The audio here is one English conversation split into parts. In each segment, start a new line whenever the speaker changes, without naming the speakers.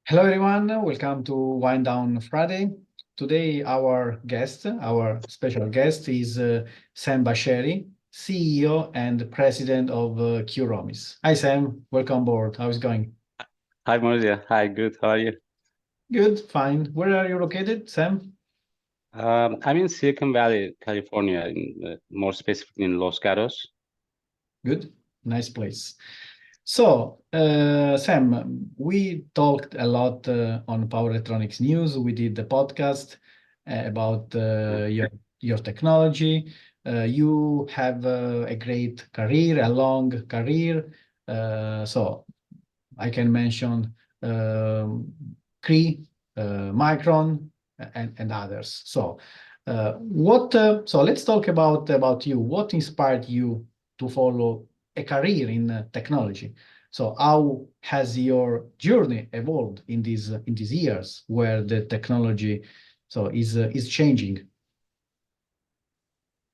Hello, everyone. Welcome to Wind Down Friday. Today, our special guest is Cem Basceri, CEO and President of Qromis. Hi, Sam. Welcome aboard. How's it going?
Hi, Maria. Hi, good. How are you?
Good, fine. Where are you located, Sam?
I'm in Silicon Valley, California, more specifically in Los Gatos.
Good, nice place. So, Sam, we talked a lot on Power Electronics News. We did the podcast about your technology. You have a great career, a long career. So I can mention Cree, Micron, and others. So, so let's talk about you. What inspired you to follow a career in technology? So, how has your journey evolved in these years where the technology is changing?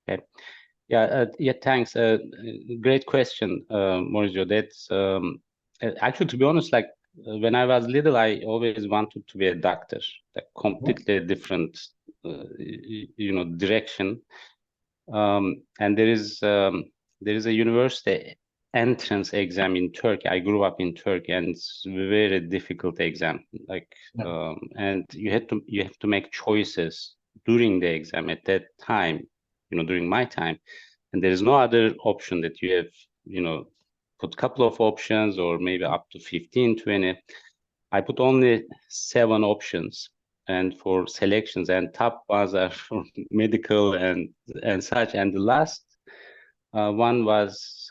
Okay. Yeah, thanks. Great question, Maurizio. That's actually, to be honest, like when I was little, I always wanted to be a doctor, like completely different, direction. And there is a university entrance exam in Turkey. I grew up in Turkey, and it's a very difficult exam. And you have to make choices during the exam at that time, during my time, and there is no other option that you have, put a couple of options or maybe up to 15, 20. I put only 7 options and for selections, and top ones are for medical and such, and the last one was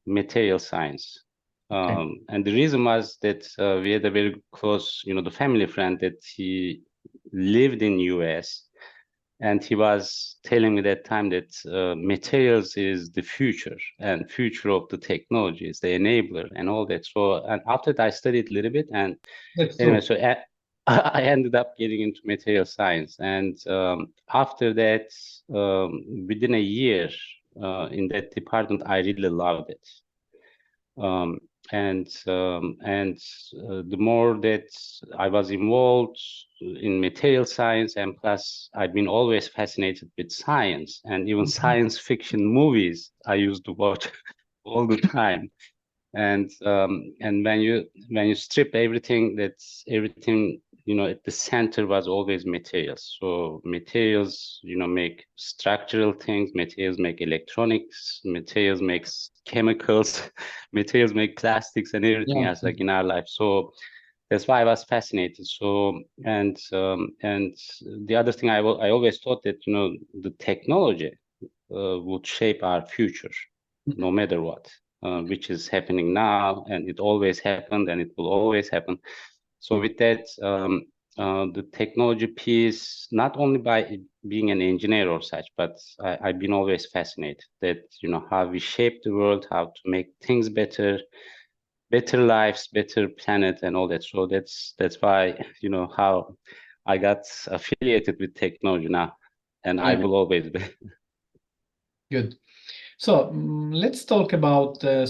material science. And the reason was that we had a very close, the family friend that he lived in US, and he was telling me that time that materials is the future and future of the technology is the enabler and all that. So, and after that I studied a little bit, and anyway, so I ended up getting into material science, and after that, within a year in that department, I really loved it. The more that I was involved in material science, and plus I've been always fascinated with science, and even science fiction movies I used to watch all the time. And when you strip everything, at the center was always materials. So materials, make structural things, materials make electronics, materials makes chemicals, materials make plastics and everything else like in our life. So that's why I was fascinated. So and the other thing I always thought that the technology would shape our future no matter what. Which is happening now, and it always happened, and it will always happen. So with that, the technology piece, not only by being an engineer or such, but I've been always fascinated that, how we shape the world, how to make things better, better lives, better planet, and all that. So that's why, how I got affiliated with technology now, and I will always be.
Good. So let's talk about I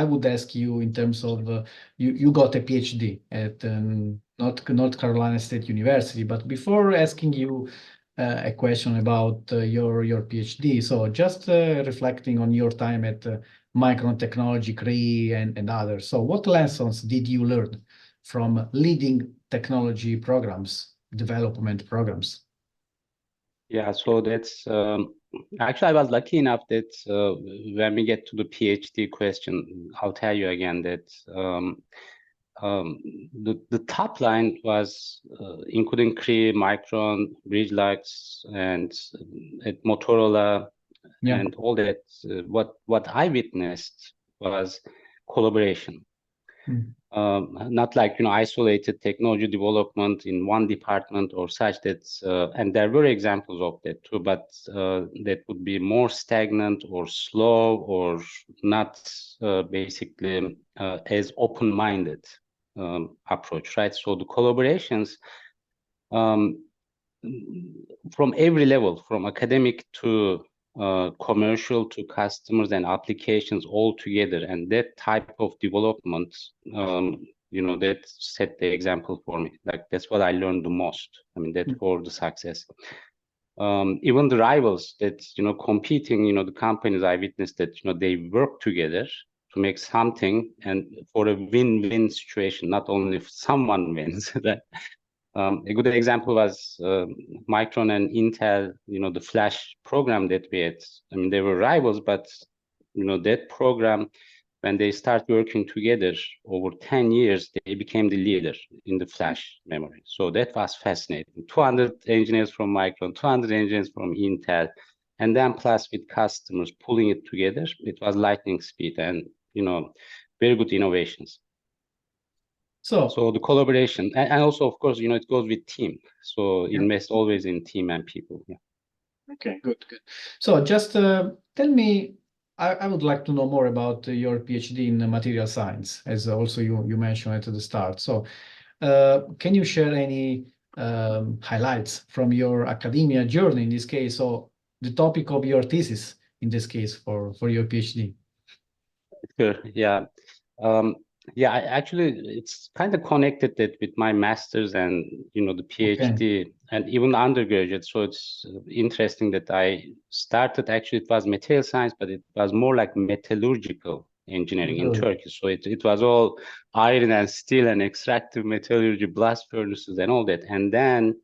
would ask you in terms of you got a PhD at North Carolina State University, but before asking you a question about your PhD, so just reflecting on your time at Micron Technology, Cree, and others. So what lessons did you learn from leading technology programs, development programs?
Yeah, so that's actually I was lucky enough that when we get to the PhD question, I'll tell you again that the top line was including Cree, Micron, Bridgelux, and at Motorola, and all that. What I witnessed was collaboration. Not like isolated technology development in one department or such. That's and there were examples of that too, but that would be more stagnant or slow or not basically as open-minded approach, right? So the collaborations from every level, from academic to commercial to customers and applications all together, and that type of development that set the example for me. Like that's what I learned the most. I mean, that for the success. Even the rivals that competing, the companies I witnessed that they work together to make something and for a win-win situation, not only if someone wins. That a good example was Micron and Intel, the flash program that we had. I mean, they were rivals, but that program, when they start working together over 10 years, they became the leader in the flash memory. So that was fascinating. 200 engineers from Micron, 200 engineers from Intel, and then plus with customers pulling it together, it was lightning speed and, very good innovations. So the collaboration, and also, of course, it goes with team. So invest always in team and people. Yeah.
Okay, good. So just tell me, I would like to know more about your PhD in material science, as also you mentioned at the start. So can you share any highlights from your academia journey in this case, or the topic of your thesis in this case for your PhD?
Sure. Yeah. Actually, it's kind of connected that with my master's and the PhD and even undergraduate. So it's interesting that I started. Actually, it was material science, but it was more like metallurgical engineering in Turkey. So it was all iron and steel and extractive metallurgy, blast furnaces, and all that. And then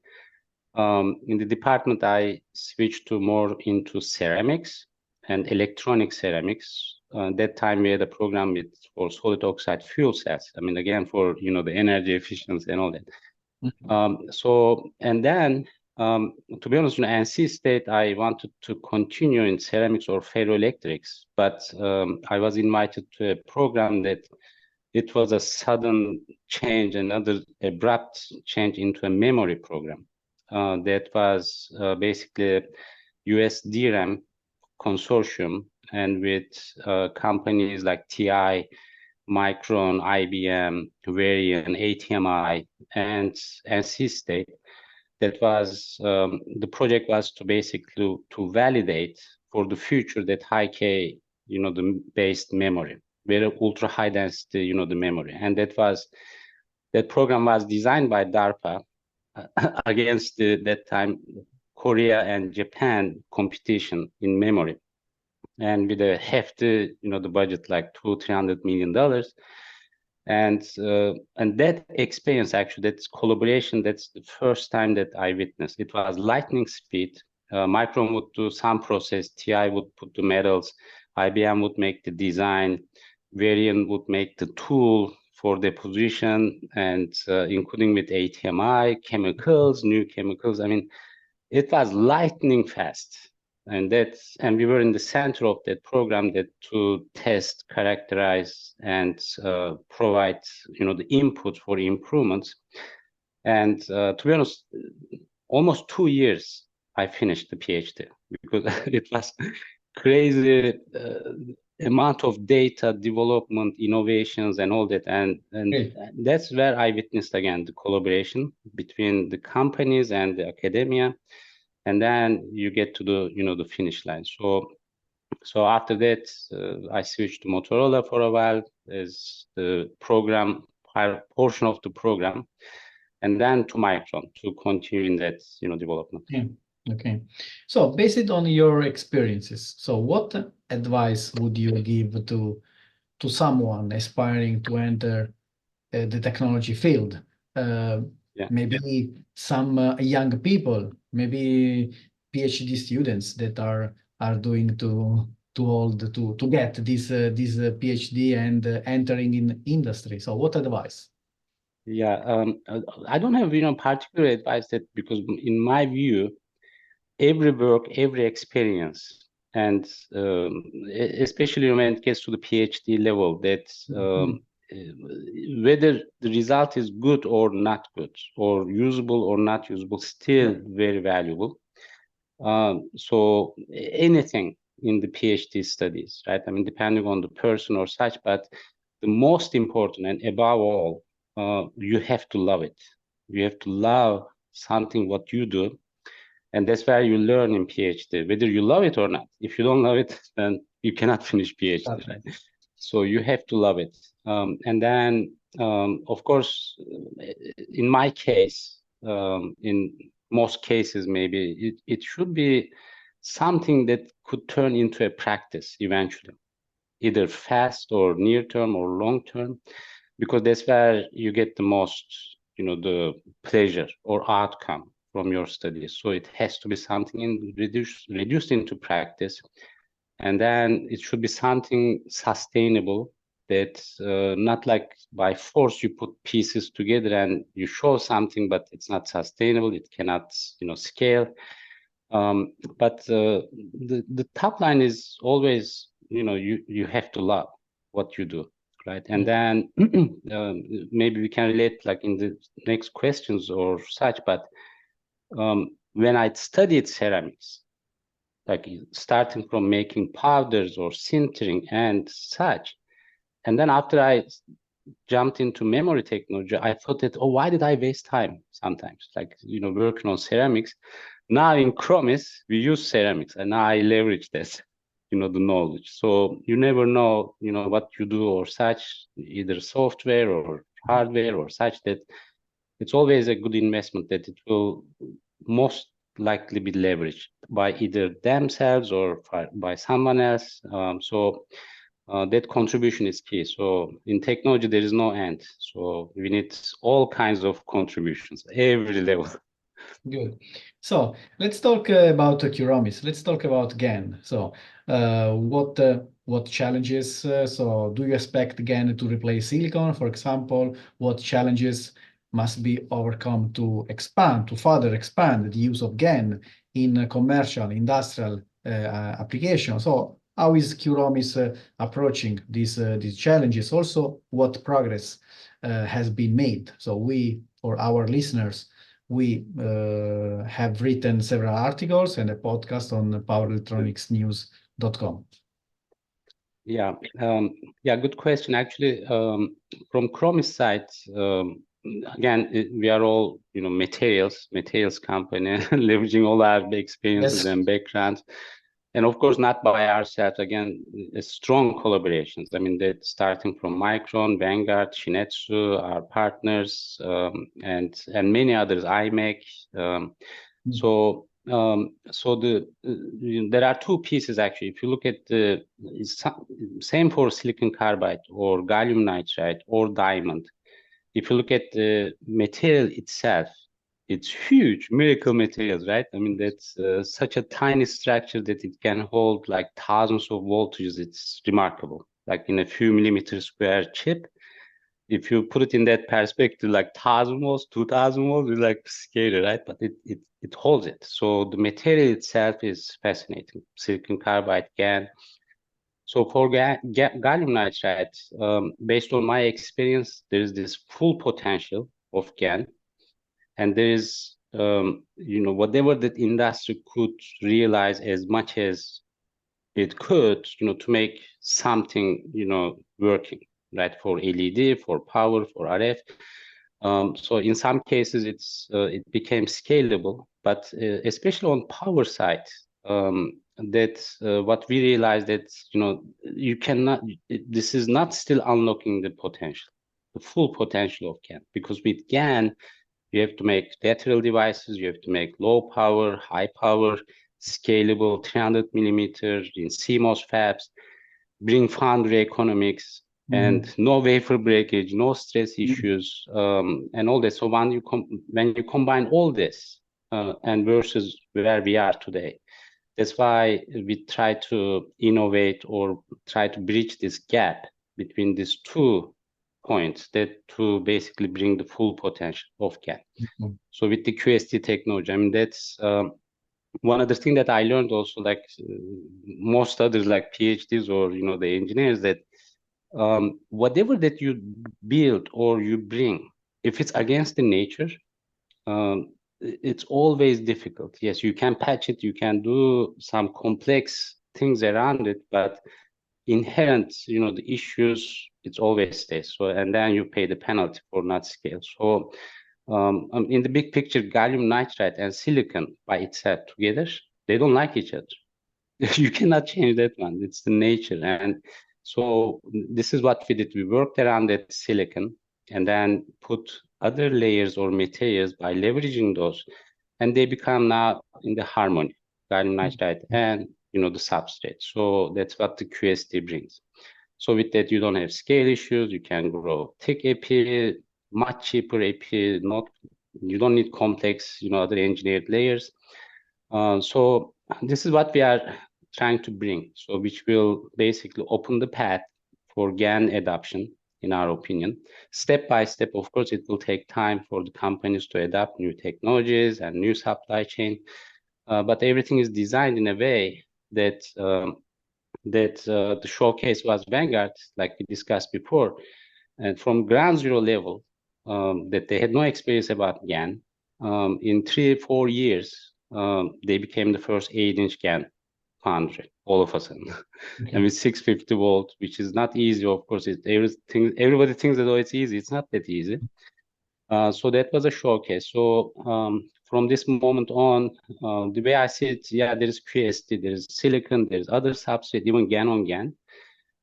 in the department, I switched to more into ceramics and electronic ceramics. That time we had a program for solid oxide fuel cells. I mean, again, for the energy efficiency and all that. And then to be honest, NC State, I wanted to continue in ceramics or ferroelectrics, but I was invited to a program that it was a sudden change, another abrupt change into a memory program. That was basically US DRAM consortium, and with companies like TI, Micron, IBM, Varian, ATMI, and NC State. That was the project was to basically to validate for the future that high K, the based memory, very ultra high density, the memory, and that program was designed by DARPA against that time Korea and Japan competition in memory, and with a hefty, the budget like $200-300 million, and that experience, actually, that's collaboration. That's the first time that I witnessed. It was lightning speed. Micron would do some process, TI would put the metals, IBM would make the design, Varian would make the tool for deposition, and including with ATMI, chemicals, new chemicals. I mean, it was lightning fast. And we were in the center of that program that to test, characterize, and provide, the input for improvements. And to be honest, almost 2 years I finished the PhD because it was crazy amount of data development, innovations, and all that. And that's where I witnessed again the collaboration between the companies and the academia. And then you get to the the finish line. So after that, I switched to Motorola for a while as the program portion of the program, and then to Micron to continue in that development.
Okay. So based on your experiences, so what advice would you give to someone aspiring to enter the technology field? Maybe some young people, maybe PhD students that are doing to get this PhD and entering in industry. So what advice?
Yeah, I don't have particular advice that, because in my view, every work, every experience, and especially when it gets to the PhD level, that whether the result is good or not good, or usable or not usable, still very valuable. So anything in the PhD studies, right? I mean, depending on the person or such, but the most important and above all, you have to love it. You have to love something what you do, and that's where you learn in PhD, whether you love it or not. If you don't love it, then you cannot finish PhD, right? So you have to love it. And then, of course, in my case, in most cases, maybe it should be something that could turn into a practice eventually, either fast or near term or long term, because that's where you get the most, the pleasure or outcome from your studies. So it has to be something reduced into practice. And then it should be something sustainable that not like by force you put pieces together and you show something, but it's not sustainable. It cannot, scale. But the top line is always, you have to love what you do, right? And then maybe we can relate like in the next questions or such. But when I studied ceramics, like starting from making powders or sintering and such. And then after I jumped into memory technology, I thought that, oh, why did I waste time sometimes? Like, working on ceramics. Now in Qromis, we use ceramics and now I leverage this, the knowledge. So you never know, what you do or such, either software or hardware or such, that it's always a good investment that it will most likely be leveraged by either themselves or by someone else. So that contribution is key. So in technology, there is no end. So we need all kinds of contributions, every level.
Good. So let's talk about Qromis. Let's talk about GAN. So what challenges? So do you expect GAN to replace silicon, for example? What challenges must be overcome to further expand the use of GAN in commercial, industrial applications? So how is Qromis approaching these challenges? Also, what progress has been made? So for our listeners, we have written several articles and a podcast on powerelectronicsnews.com.
Yeah, good question. Actually, from Qromis side, again, we are all, materials company, leveraging all our experiences and backgrounds. And of course, not by ourselves. Again, strong collaborations. I mean, that starting from Micron, Vanguard, Shinetsu, our partners, and many others, IMEC. So there are two pieces actually. If you look at the same for silicon carbide or gallium nitride or diamond. If you look at the material itself, it's huge, miracle materials, right? I mean, that's such a tiny structure that it can hold like thousands of voltages. It's remarkable. Like in a few millimeter square chip, if you put it in that perspective, like 1,000 volts, 2,000 volts, it's like scary, right? But it holds it. So the material itself is fascinating. Silicon carbide, GaN. So for gallium nitride, based on my experience, there is this full potential of GaN. And there is, whatever that industry could realize as much as it could, to make something, working, right? For LED, for power, for RF. So in some cases, it became scalable, but especially on power side, what we realized that, you cannot, this is not still unlocking the potential, the full potential of GaN, because with GaN, you have to make lateral devices, you have to make low power, high power, scalable 300 millimeter in CMOS fabs, bring foundry economics, and no wafer breakage, no stress issues, and all that. So when you combine all this and versus where we are today, that's why we try to innovate or try to bridge this gap between these 2 points that to basically bring the full potential of GaN. So with the QST technology, I mean, that's one other thing that I learned also, like most others, like PhDs or, the engineers, that whatever that you build or you bring, if it's against the nature, it's always difficult. Yes, you can patch it, you can do some complex things around it, but inherent, the issues, it's always stays. So, and then you pay the penalty for not scale. So in the big picture, gallium nitride and silicon by itself together, they don't like each other. You cannot change that one. It's the nature. And So this is what we did. We worked around that silicon and then put other layers or materials by leveraging those, and they become now in the harmony, gallium nitride and the substrate. So that's what the QST brings. So with that, you don't have scale issues. You can grow thick AP, much cheaper AP. You don't need complex, other engineered layers. So this is what we are trying to bring. So which will basically open the path for GaN adoption, in our opinion. Step by step, of course, it will take time for the companies to adopt new technologies and new supply chain. But everything is designed in a way that the showcase was Vanguard, like we discussed before, and from ground zero level, that they had no experience about GaN. In 3-4 years, they became the first 8-inch GaN foundry, all of a sudden.
Okay.
And with 650 volt, which is not easy, of course. Everybody thinks that, oh, it's easy. It's not that easy. So that was a showcase. So from this moment on, the way I see it, yeah, there is QST, there is silicon, there's other substrate, even GaN on GaN.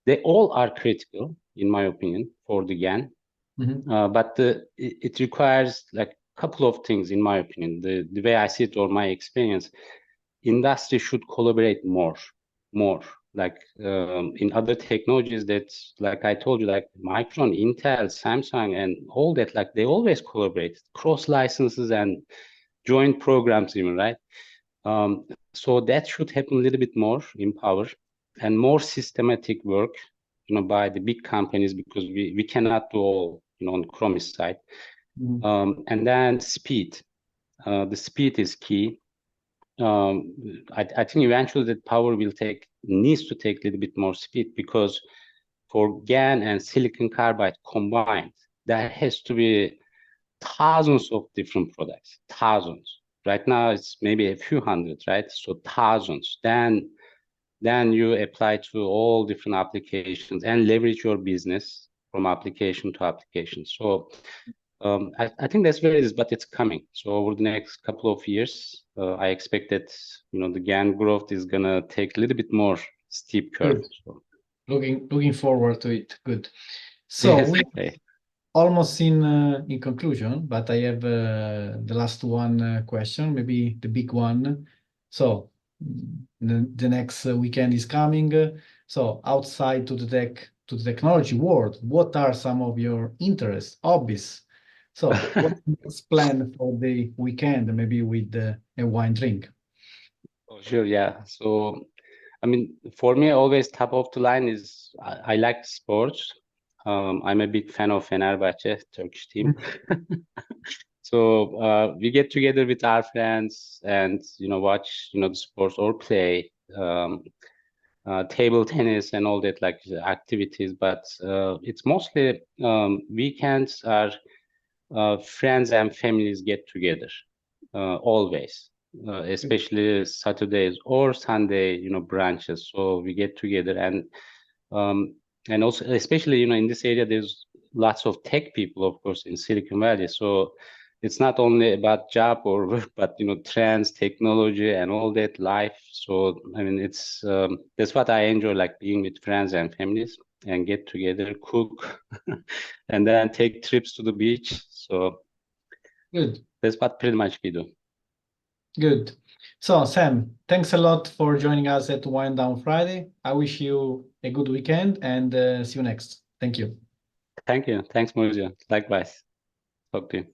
They all are critical, in my opinion, for the GaN. But it requires like a couple of things, in my opinion. The way I see it or my experience, industry should collaborate more. Like in other technologies that, like I told you, like Micron, Intel, Samsung, and all that, like they always collaborate, cross licenses and joint programs even, right? So that should happen a little bit more in power and more systematic work, by the big companies, because we cannot do all, on the Qromis side. And then speed. The speed is key. I think eventually that power needs to take a little bit more speed, because for GaN and silicon carbide combined, there has to be thousands of different products, thousands. Right now it's maybe a few hundred, right? So thousands. Then you apply to all different applications and leverage your business from application to application. So I think that's where it is, but it's coming. So over the next couple of years, I expect that the GaN growth is gonna take a little bit more steep curve. So.
Looking forward to it. Good. So
yes,
we
okay.
almost in conclusion, but I have the last one question, maybe the big one. So the next weekend is coming. So outside to the technology world, what are some of your interests, hobbies? So what's the next plan for the weekend, maybe with a wine drink?
Oh, sure, yeah. So, I mean, for me, always top of the line is I like sports. I'm a big fan of Fenerbahce, Turkish team. So we get together with our friends and watch the sports or play table tennis and all that, like activities. But it's mostly weekends are friends and families get together always, especially Saturdays or Sunday, branches. So we get together and also especially in this area there's lots of tech people, of course, in Silicon Valley. So it's not only about job or work, but trends, technology, and all that life. So I mean, it's that's what I enjoy, like being with friends and families and get together, cook, and then take trips to the beach. So
Good.
that's what pretty much we do.
Good. So, Sam, thanks a lot for joining us at Wind Down Friday. I wish you a good weekend and see you next. Thank you.
Thank you. Thanks, Mauricio. Likewise. Talk to you.